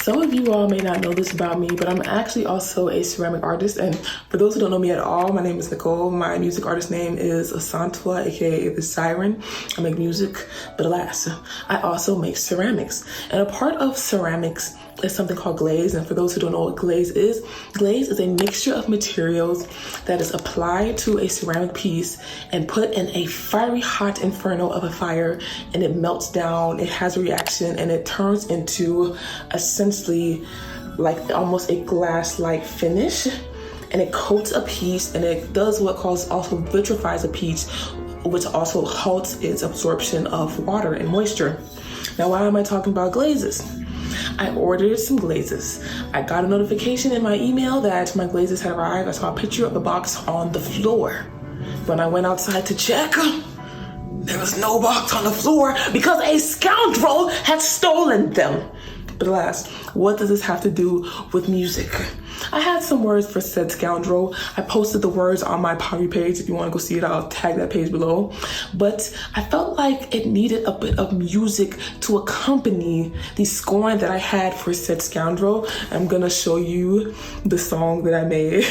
Some of you all may not know this about me, but I'm actually also a ceramic artist. And for those who don't know me at all, my name is Nicole. My music artist name is Asantwa, aka The Siren. I make music, but alas, I also make ceramics. And a part of ceramics is something called glaze. And for those who don't know what glaze is a mixture of materials that is applied to a ceramic piece and put in a fiery hot inferno of a fire, and it melts down, it has a reaction, and it turns into essentially like almost a glass-like finish. And it coats a piece, and it does what calls also vitrifies a piece, which also halts its absorption of water and moisture. Now, why am I talking about glazes? I ordered some glazes. I got a notification in my email that my glazes had arrived. I saw a picture of the box on the floor. When I went outside to check, there was no box on the floor because a scoundrel had stolen them. But alas, what does this have to do with music? I had some words for said scoundrel. I posted the words on my Pottery page. If you want to go see it, I'll tag that page below. But I felt like it needed a bit of music to accompany the scorn that I had for said scoundrel. I'm gonna show you the song that I made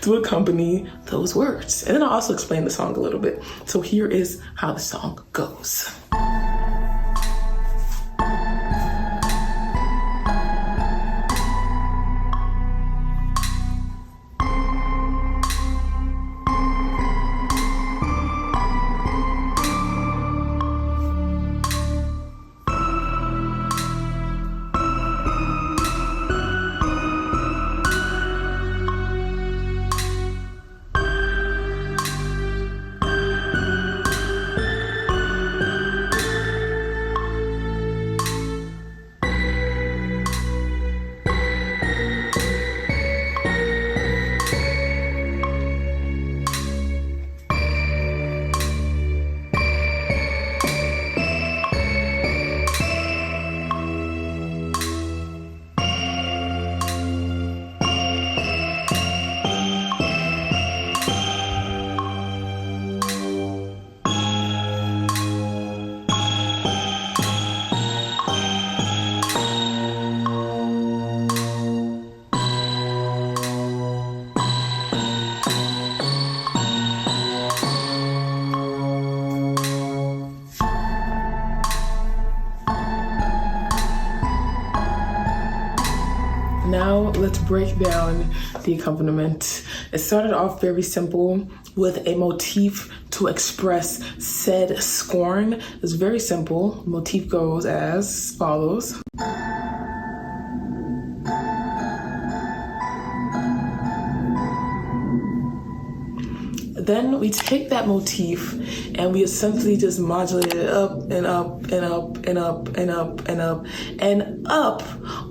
to accompany those words. And then I'll also explain the song a little bit. So here is how the song goes. Now let's break down the accompaniment. It started off very simple with a motif to express said scorn. It's very simple. The motif goes as follows. Then we take that motif and we essentially just modulate it up and up and up and up and up and up and up,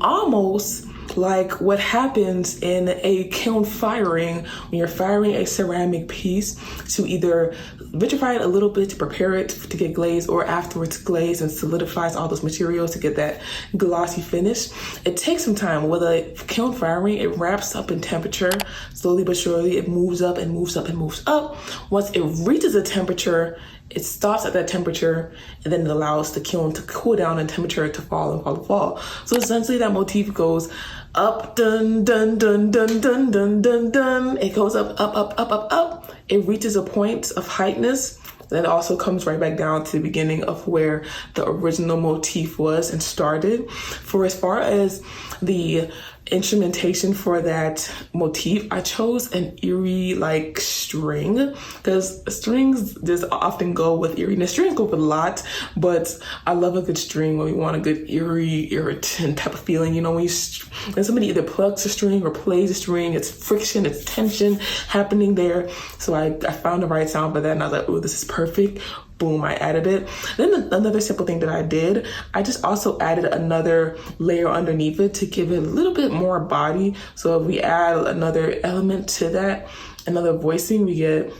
almost like what happens in a kiln firing when you're firing a ceramic piece to either vitrify it a little bit to prepare it to get glazed, or afterwards glaze and solidifies all those materials to get that glossy finish. It takes some time. With a kiln firing, it ramps up in temperature slowly but surely. It moves up and moves up and moves up. Once it reaches a temperature, it stops at that temperature, and then it allows the kiln to cool down and temperature to fall and fall and fall. So essentially that motif goes up, dun, dun, dun, dun, dun, dun, dun, dun. It goes up, up, up, up, up, up. It reaches a point of heightness. Then it also comes right back down to the beginning of where the original motif was and started. For as far as the instrumentation for that motif, I chose an eerie like string, because strings just often go with eeriness. Strings go with a lot, but I love a good string when we want a good eerie, irritant type of feeling. You know, when somebody either plucks a string or plays a string, it's friction, it's tension happening there. So I found the right sound for that, and I was like, oh, this is perfect. Boom, I added it. Then another simple thing that I did, I just also added another layer underneath it to give it a little bit more body. So if we add another element to that, another voicing, we get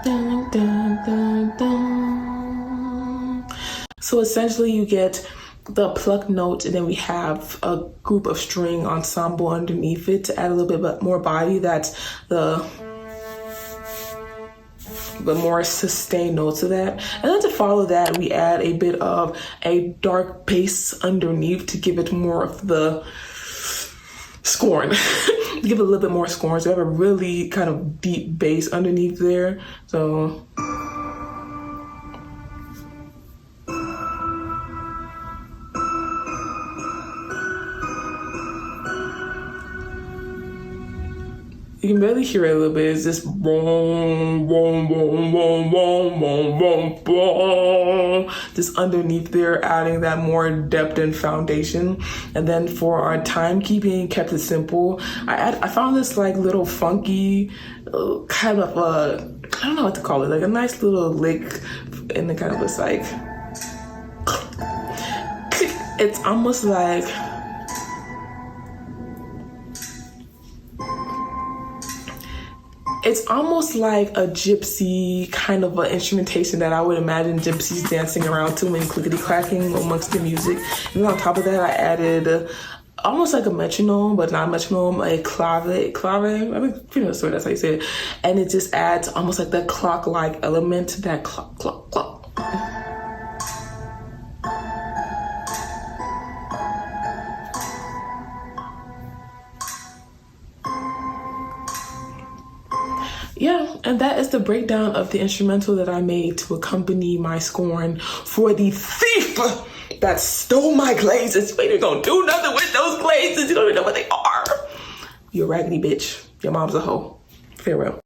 dun, dun, dun, dun. So essentially you get the pluck note, and then we have a group of string ensemble underneath it to add a little bit more body. That's but more sustained notes to that. And then to follow that, we add a bit of a dark bass underneath to give it more of the scorn. Give it a little bit more scorn. So we have a really kind of deep bass underneath there. So you can barely hear it a little bit. It's just boom, boom, boom, boom, boom, boom, boom, boom. Just underneath there, adding that more depth and foundation. And then for our timekeeping, kept it simple. I found this like little funky kind of I don't know what to call it, like a nice little lick, and it kind of was like, it's almost like, it's almost like a gypsy kind of an instrumentation that I would imagine gypsies dancing around to and clickety-clacking amongst the music. And then on top of that, I added almost like a metronome, but not a metronome, a clave, I think pretty much that's how you say it. And it just adds almost like that clock-like element to that clock, clock, clock. Yeah, and that is the breakdown of the instrumental that I made to accompany my scorn for the thief that stole my glazes. You ain't gonna do nothing with those glazes. You don't even know what they are. You're a raggedy bitch. Your mom's a hoe. Farewell.